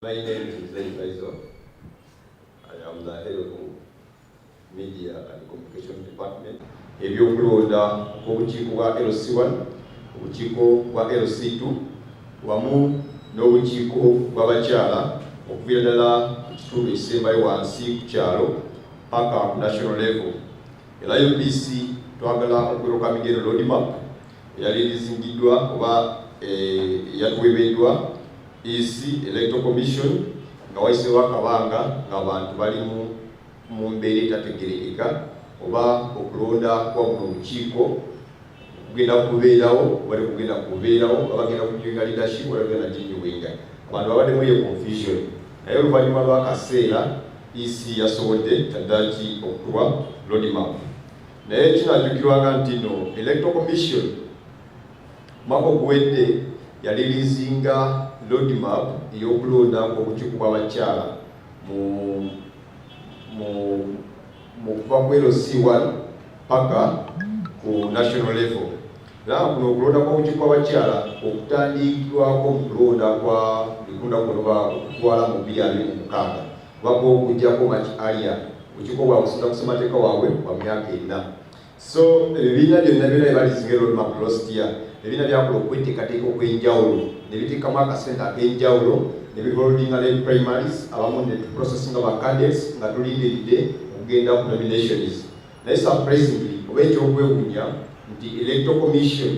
My name is LC1. I am the head of Media and Communication Department. Ebyokulonda obukiiko bwa LC1, obukiiko bwa LC2, wamu n'obukiiko bw'abakyala okuviira ddala ku kitundu ekisembayo wansi ku kyalo paka ku national level. Era UPC twagala okweroka migero roadmap eyalirizingiddwa oba yatuweereddwa EC Electoral Commission nga wayiseewo akabanga ng'abantu bali mu mbeera etategerekeka oba okulonda kwa buno obukiiko kugenda kubeerawo wali kugenda kubeerawo abagenda kujoinga leadership wali kugenda ginyuwinga abantu babaddemu eyo confusion naye oluvannyuma lw'akaseera EC yasobodde taddaki okutuwa roadmap naye kinajjukirwanga nti no Electoral Commission mwaka oguwedde yalirizinga roadmap y'okulonda obukiiko bw'abakyala mu kuva ku LC1 paka ku national level. Era kuno okulonda kw'obukiiko bw'abakyala okutandikibwako mu kulonda kwa bikunda kuno okutwala mu 2026 bako okujjako maki area obukiiko bwa kusonda ku ssemateeka waabwe wa myaka 4. So ebibiina byonna byonna bibalizinga roadmap last year ebibiina byakola okweteekateeka okw'enjawulo ne biteekamu akasente ak'enjawulo ne bivolodinga ne primaries abamu ne tuprocessinga ba candidates nga tulindiridde okugenda ku nominations. Naye surprisingly oba ekyokwewuunya nti Electoral Commission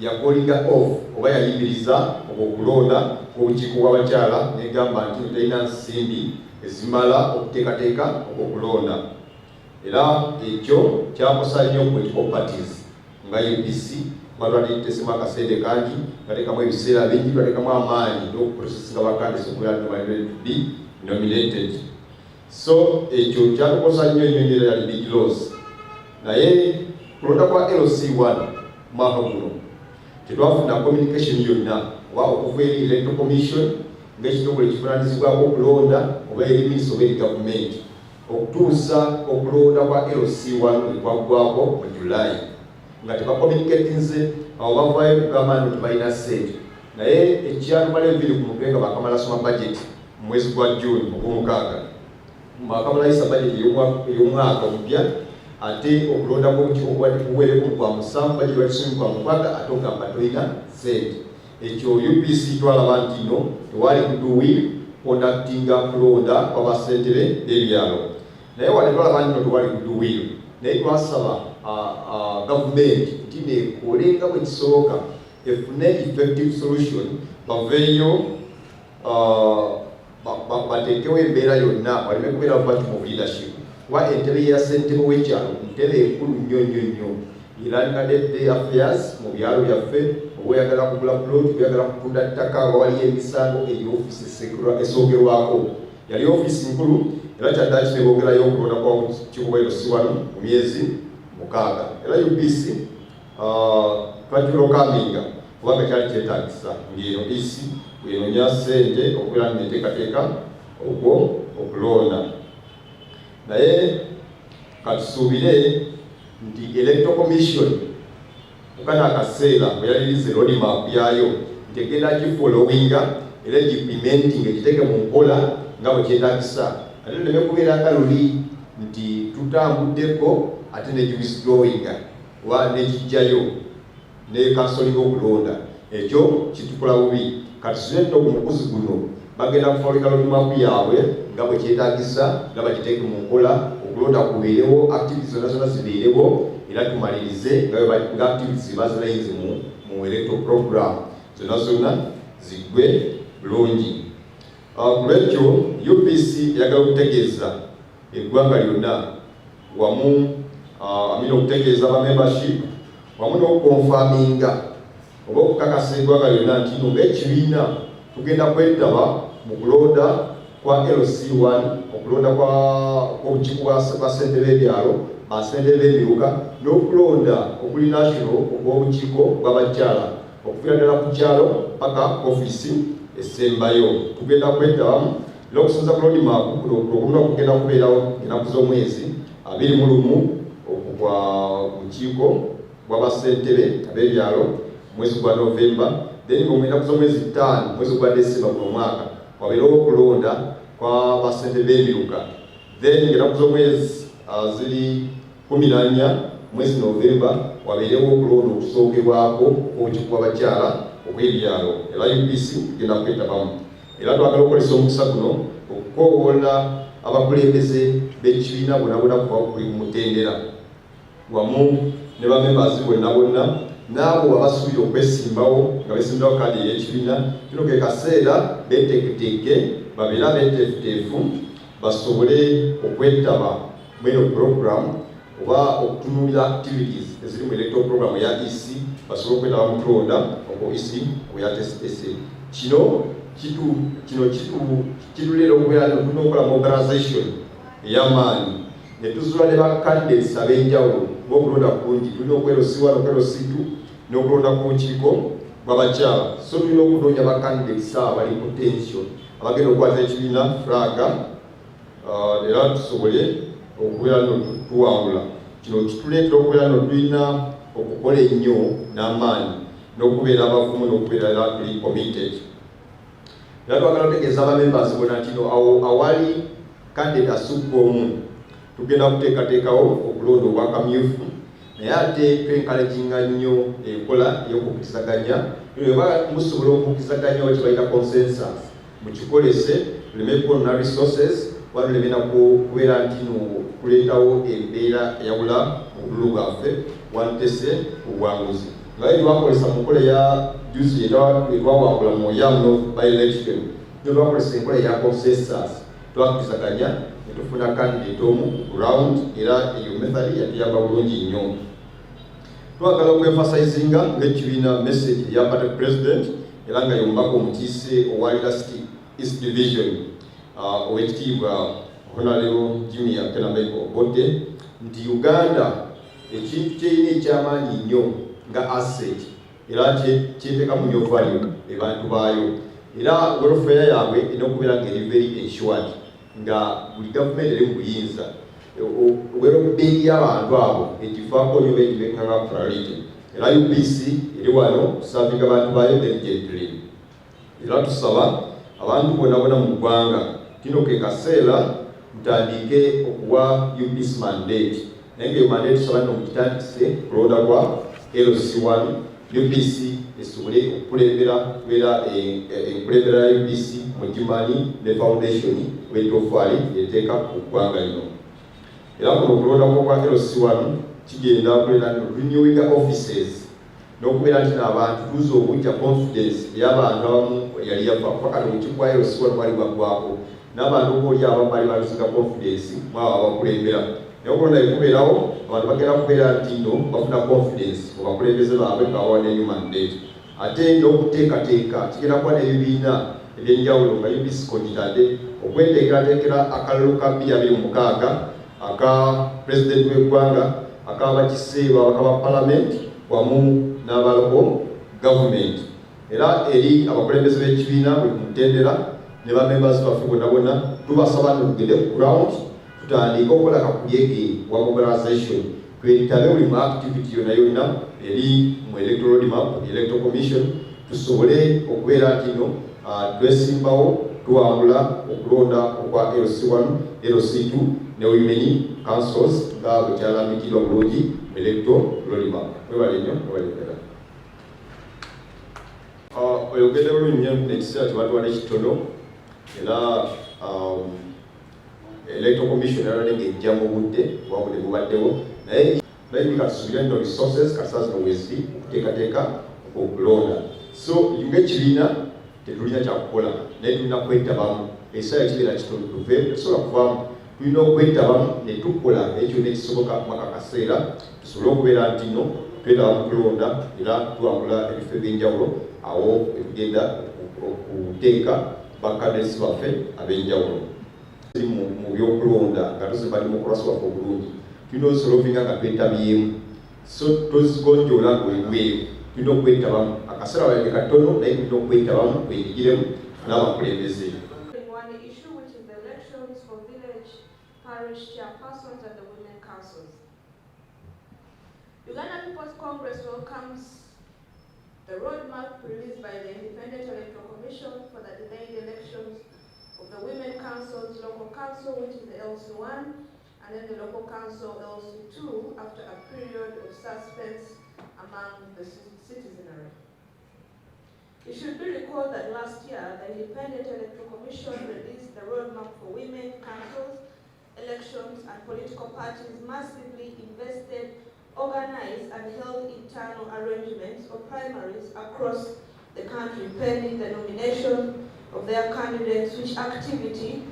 yakolinga off oba yayimiriza okulonda kw'obukiiko bw'abakyala negamba nti talina nsimbi ezimala okuteekateeka okulonda. Era ekyo kyakosa nnyo political parties nga UPC batwatitesemu akasente kangi batekamu ebiseera bingi batekamu amaanyi n'okuprocesinga bakandidates okubeera to be nominated. So ekyo kyatukosa nnyo nnyo yali big loss. Naye kulonda kwa LC1 mwaka guno tetwafuna communication yonna oba okuva eri Electoral Commission ng'ekitongole ekivunaanyizibwako okulonda oba eri minisita oba eri gavumenti okutuusa okulonda kwa LC1 ekwaggwako mu July nga tebakommunikatinze awo bavaayo kugamba nti balina ssente. Naye ekyatumala ebiri ku mutwe nga bakamala soma budget mu mwezi gwa June ogw'omukaaga bakamalaisa budget ey'omwaka omupya ate okulonda kw'obukiiko kuweereko kwa musanvu budget balisumikwa mu mwaka ate ogamba tolina ssente. Ekyo UPC twalaba nti no tewali goodwill conductinga kulonda kw'abassentebe b'ebyalo. Naye wali twalaba nti no tewali goodwill naye twasaba gavumenti nti nekolenga bwe kisoboka efune effective solution baveeyo bateekewo embeera yonna waleme kubeera bati mu leadership kuba entebe ya ssentebe w'ekyalo ntebe enkulu nnyo nnyo nnyo era day affairs mu byalo byaffe oba oyagala kugula plot oyagala kutunda ttaka oba waliyo emisango eyo ofiisi esoogerwako yali ofiisi nkulu era kyaddaki nebongerayo okulonda kwa bukiiko bwa LC1 mu myezi 6. Era UPC twakirokaminga kubanga kyali kyetaagisa ng'eno EC bw'enoonya ssente okubeera neteekateeka okwo okulonda. Naye katusuubire nti Electoral Commission mukana akaseera bwe yalirize roadmap yayo nti egenda gifollowinga era gipimenting egiteeke mu nkola nga bwe kyetaagisa ate tuleme kubeera nga luli nti tutambuddeko ate ne giwithdrawinga oba negijjayo ne kansolinga okulonda. Ekyo kitukola bubi. Katusubire nno ku mukuzi guno bagenda kufollowinga roadmap yaabwe nga bwe kyetaagisa nga bagiteeke mu nkola okulonda kubeerewo activities zonna zonna zibeerewo era tumalirize nga activities bazilayinze mu electoral program zonna zonna ziggwe bulungi. Ku lwekyo UPC eyagala okutegeeza eggwanga lyonna wamu okutegeeza aba membership wamu n'okukonfaminga oba okukakasa eggwanga lyonna nti no ng'ekibiina tugenda kwetaba mu kulonda kwa LC1 okulonda kw'obukiiko bwa ssentebe b'ebyalo bassentebe b'ebibuga n'okulonda okuli national okw'obukiiko bw'abakyala okuviira ddala ku kyalo paka ofiisi esembayo tugenda kwetabamu era okusinza ku roadmap kuno okulonda kugenda kubeerawo ennaku z'omwezi 21 okugwa bukiiko bw'abassentebe ab'ebyalo mwezi gwa November then ng'omwenda ku z'omwezi 5 mwezi gwa December guno mwaka wabeerewo okulonda kwa basente b'emiruka. Then ng'ennaku z'omwezi ziri 14 mwezi Novemba wabeerewo okulonda okusookerwako okw'okukiiko abakyala okw'ebyalo era UPC genda kwetabamu. Era twagala okukolesa omukisa guno okukoowoola abakulembeze b'ekibiina bonna kuba kuli ku mutendera wamu ne bamembers bonna n'abo abasuubira okwesimbawo nga beesimbawo kaadi ey'ekibiina. Kino ke kaseera beeteeketeeke babeere abeeteefuteefu basobole okwetaba mu eno program oba okutunuulira activities eziri mu electoral program ya EC basobole okwetaba mu kulonda okwo EC kweyateesiteese. Kino kituleera okubeera tulina okukola mobilization ey'amaanyi ne tuzuula ne bacandidates ab'enjawulo b'okulonda kungi. Tulina okwera LC1 okwera LC2 n'okulonda ku lukiiko lw'abakyala. So tulina okunoonya bacandidates abali potential abagenda okukwata ekibiina flaga era tusobole okubeera tuwangula. Kino kituleetera okubeera tulina okukola ennyo n'amaanyi n'okubeera abavumu n'okubeera era tuli committed. Era twagala otegeeza abamembers bonna nti awali candidate asukka omu tugenda kuteekateekawo okulonda obwakamyufu, naye ate twencouraginga nnyo enkola ey'okukkirizaganya. Bweba musobola okukkizaganya kye bayita consensus mukikolese, tuleme kwonna resources wano tuleme kubeera nti kuleetawo embeera eyawula mu bululu bwaffe wantese obuwanguzi. Nga twakolesa mu nkola ya juzi etwawangula mu yamuno by election, twakolesa enkola ya consensus twakkizaganya ne tufuna candidate omu round era eyo method yatuyamba bulungi nnyo. Twagala okwefasayizinga ng'ekibiina message ya party president era nga yombako omukiise owa East Division owekitiibwa Honorable Jimmy Akenameko Obote nti Uganda ekintu kyeyina ekyamaanyi nnyo nga asset era kyeteekamu nnyo value ebantu baayo, era welfare yaabwe erina okubeera ng'eri very ensured nga buli gavumenti eri mu buyinza welfare y'abantu abo ekifaako nnyo beekibeka nga priority. Era UPC eri wano kusavinga abantu baayo diligently. Era tusaba abantu bonna mu ggwanga kino ke kaseera mutandike okuwa UPC mandate, naye ng'eyo mandate tusaba nno mukitandikise kulonda kwa LC1 UPC esobole okukulembera kubeera enkulembera ya UPC mugimanyi ne foundation w'etofali eteeka ku ggwanga lino. Era kuno okulonda kwa LC1 kigenda kubeera renewing offices n'okubeera nti n'abantu tuuza obujja confidence ey'abantu abamu yali yafa fakati omukiiko gwa LC1 gwali gwaggwako n'abantu obaoli abamu bali baluzinga confidence mwabo abakulembera. Naye okulonda bikubeerawo abantu bagenda kubeera nti nno bafuna confidence mu bakulembeze baabwe kawawa ne human mandate. Ate n'okuteekateeka kigenda kuba n'ebibiina ebyenjawulo nga UPC kotitadde okweteekerateekera akalulu ka 2026 aka president w'eggwanga ak'abakiise babaka parliament wamu n'abaloko government. Era eri abakulembeze b'ekibiina buli kumutendera ne bamembers baffe bonna tubasaba tugende ku ground tutandike okukola kakuyege wa mobilization twetabe buli mu activity yonna eri mu electoral map electoral commission tusobole okubeera nti no twesimbawo tuwangula okulonda okwa LC1 LC2 ne women councils nga bwe kyalambikirwa bulungi mu electoral map. Webale nnyo webalekera oyogedde bulungi nnyo ekiseera kyebatuwa n'ekitono era electoral commission yalwadde ng'ejja mu budde wabudde bubaddewo naye katusubire nno resources kasita zino weziri okuteekateeka okulonda. So ng'ekibiina tetulina kyakukola naye tulina kwetabamu ekiseera kibeera kitono tuve tusobola kuvaamu tulina okwetabamu ne tukola ekyo nekisoboka mwaka kaseera tusobole okubeera nti nno twetaba mu kulonda era tuwangula ebifo eby'enjawulo awo ebigenda okuteeka bakadesi baffe ab'enjawulo mu byokulonda nga tuzimba demokrasi waffe obulungi. Tulina okusolovinga nga twetabyemu so tozigonjoola ng'oliweeyo tulina okwetabamu akaseera wabenge katono naye tulina okwetabamu wenyigiremu n'abakulembeze. Parish chairpersons and the women councils. Uganda People's Congress welcomes The roadmap released by the Independent Electoral Commission for the delayed elections of the Women Council's local council, which is the LC1, and then the local council LC2, after a period of suspense among the citizenry. It should be recalled that last year, the Independent Electoral Commission released the roadmap for women councils, elections, and political parties massively invested, organized, and held internal arrangements or primaries across the country pending the nomination of their candidates, which activity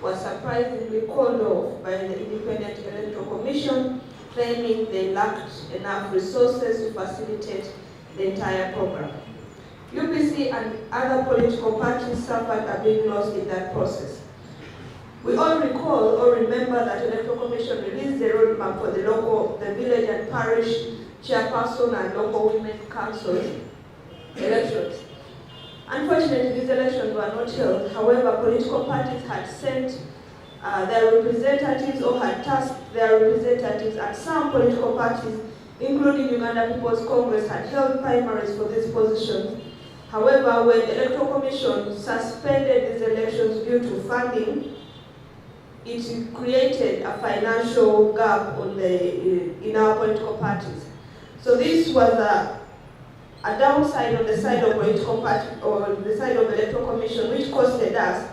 was surprisingly called off by the Independent Electoral Commission, claiming they lacked enough resources to facilitate the entire program. UPC and other political parties suffered a big loss in that process. We all recall or remember that the Electoral Commission released the roadmap for the village and parish chairperson and local women councils elections. Unfortunately, these elections were not held. However, political parties had sent their representatives or had tasked their representatives, and some political parties, including Uganda People's Congress, had held primaries for these positions. However, when the Electoral Commission suspended these elections due to funding, it created a financial gap in our political parties. So this was a downside on the side of political party or the side of the Electoral Commission, which costed us,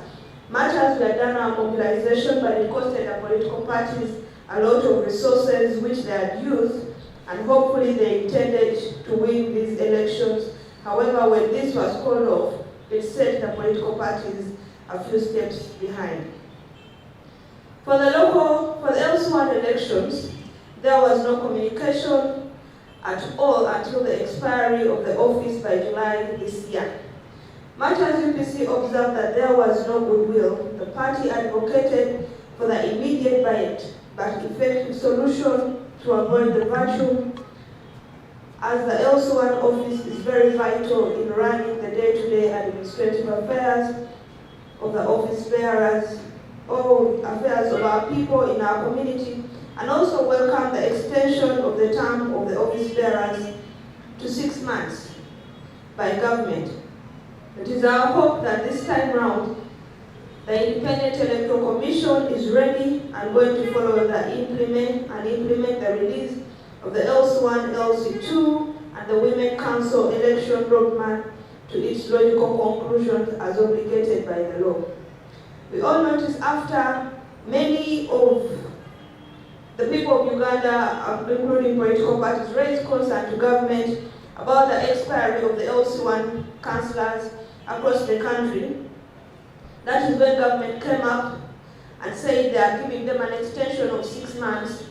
much as we had done our mobilization, but it costed the political parties a lot of resources which they had used, and hopefully they intended to win these elections. However, when this was called off, it set the political parties a few steps behind. For the LC1 elections, there was no communication at all until the expiry of the office by July this year. Much as UPC observed that there was no goodwill, the party advocated for the immediate but effective solution to avoid the vacuum, as the LC1 office is very vital in running the day-to-day administrative affairs of the office bearers, or affairs of our people in our community, and also welcome the extension of the term of the office bearers to 6 months by government. It is our hope that this time round, the Independent Electoral Commission is ready and going to follow implement the release of the LC1, LC2, and the Women Council election roadmap to its logical conclusions as obligated by the law. We all notice after many of the people of Uganda, including political parties, raised concern to government about the expiry of the LC1 councillors across the country, that is when government came up and said they are giving them an extension of 6 months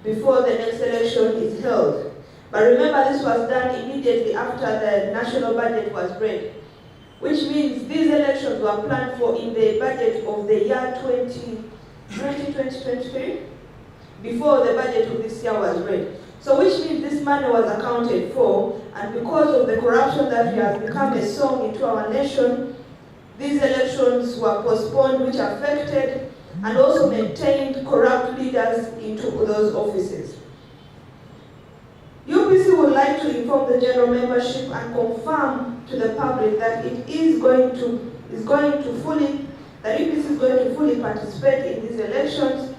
before the next election is held. But remember, this was done immediately after the national budget was read, which means these elections were planned for in the budget of the year 2023, before the budget of this year was read. So which means this money was accounted for, and because of the corruption that has become a song into our nation, these elections were postponed, which affected and also maintained corrupt leaders into those offices. UPC would like to inform the general membership and confirm to the public that UPC is going to fully participate in these elections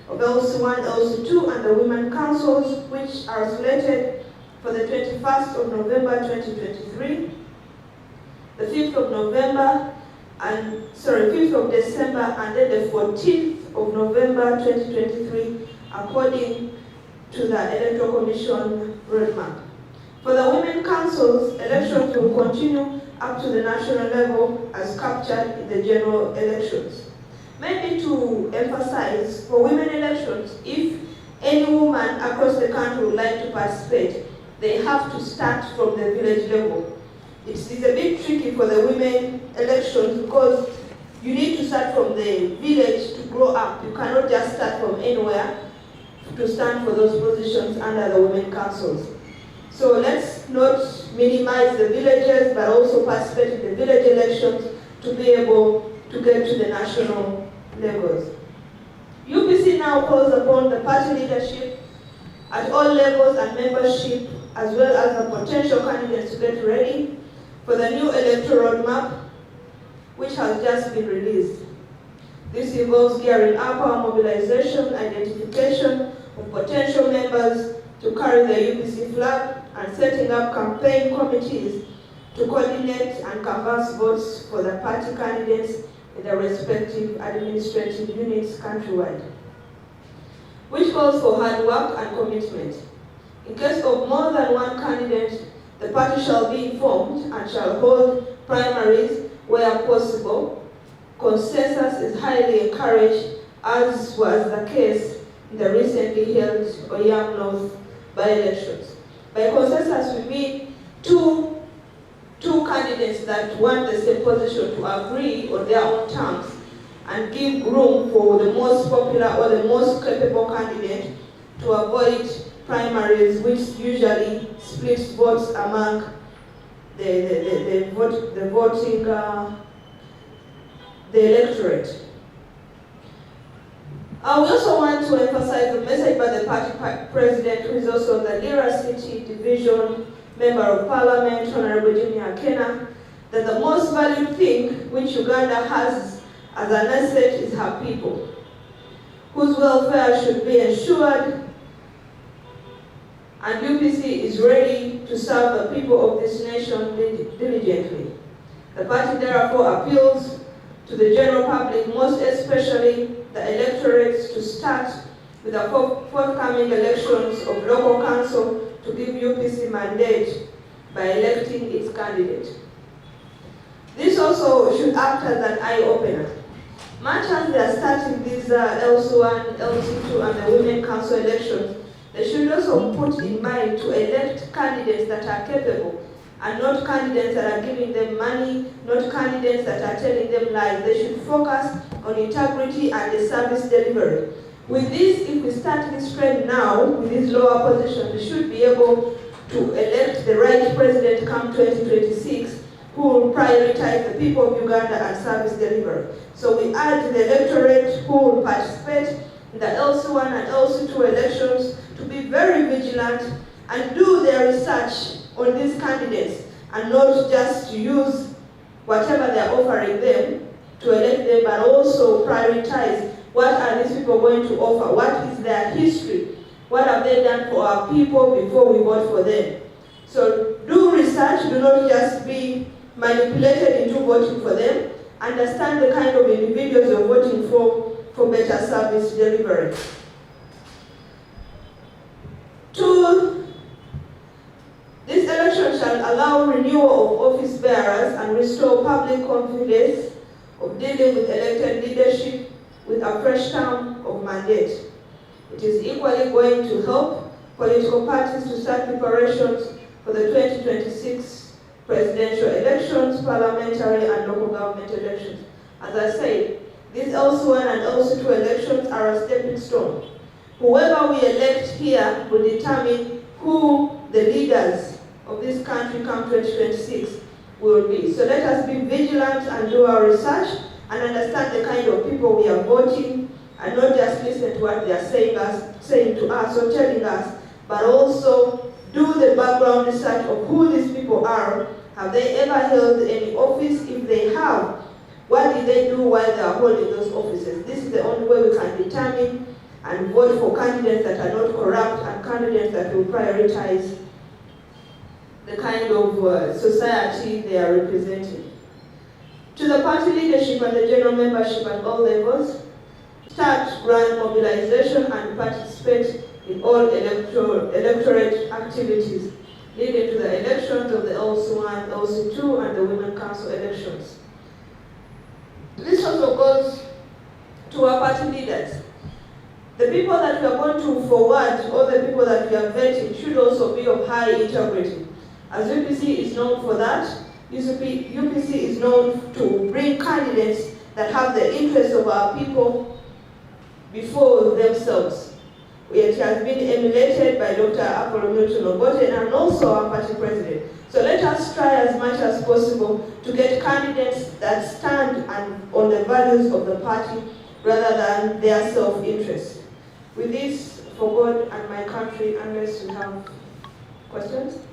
of LC1, LC2, and the Women Councils, which are slated for the 21st of November 2023, the 5th of November, 5th of December, and then the 14th of November 2023, according to the Electoral Commission roadmap. For the Women Councils, elections will continue up to the national level as captured in the general elections. Maybe to emphasize, for women elections, if any woman across the country would like to participate, they have to start from the village level. It's a bit tricky for the women elections because you need to start from the village to grow up. You cannot just start from anywhere to stand for those positions under the women councils. So let's not minimize the villages, but also participate in the village elections to be able to get to the national levels. UPC now calls upon the party leadership at all levels and membership as well as the potential candidates to get ready for the new electoral map, which has just been released. This involves gearing up our mobilization, identification of potential members to carry the UPC flag, and setting up campaign committees to coordinate and canvass votes for the party candidates in the respective administrative units countrywide, which calls for hard work and commitment. In case of more than one candidate, the party shall be informed and shall hold primaries where possible. Consensus is highly encouraged, as was the case in the recently held Oyam North by-elections. By consensus, we mean two candidates that want the same position to agree on their own terms and give room for the most popular or the most capable candidate to avoid primaries, which usually splits votes among the electorate. We also want to emphasize the message by the party president, who is also the Lira City Division Member of Parliament, Honorable Jimmy Akena, that the most valued thing which Uganda has as an asset is her people, whose welfare should be ensured, and UPC is ready to serve the people of this nation diligently. The party therefore appeals to the general public, most especially the electorates, to start with the forthcoming elections of local council to give UPC mandate by electing its candidate. This also should act as an eye-opener. Much as they are starting these LC1, LC2 and the Women Council elections, they should also put in mind to elect candidates that are capable, and not candidates that are giving them money, not candidates that are telling them lies. They should focus on integrity and the service delivery. With this, if we start this trend now, with this lower position, we should be able to elect the right president come 2026, who will prioritize the people of Uganda and service delivery. So we urge the electorate who will participate in the LC1 and LC2 elections to be very vigilant and do their research on these candidates, and not just to use whatever they're offering them to elect them, but also prioritize what are these people going to offer, what is their history, what have they done for our people before we vote for them. So do research, do not just be manipulated into voting for them. Understand the kind of individuals you're voting for better service delivery. This election shall allow renewal of office bearers and restore public confidence of dealing with elected leadership with a fresh term of mandate. It is equally going to help political parties to start preparations for the 2026 presidential elections, parliamentary and local government elections. As I said, these LC1 and LC2 elections are a stepping stone. Whoever we elect here will determine who the leaders of this country come 2026 will be. So let us be vigilant and do our research and understand the kind of people we are voting, and not just listen to what they are saying to us or telling us, but also do the background research of who these people are. Have they ever held any office? If they have, what did they do while they are holding those offices? This is the only way we can determine and vote for candidates that are not corrupt and candidates that will prioritize the kind of society they are representing. To the party leadership and the general membership at all levels, start grand mobilization and participate in all electorate activities leading to the elections of the LC1, LC2 and the Women Council elections. This also goes to our party leaders. The people that we are going to forward, all the people that we are vetting, should also be of high integrity. As UPC is known for that, UPC is known to bring candidates that have the interests of our people before themselves. It has been emulated by Dr. Apollo Milton Obote and also our party president. So let us try as much as possible to get candidates that stand on the values of the party rather than their self-interest. With this, for God and my country, unless you have Questions?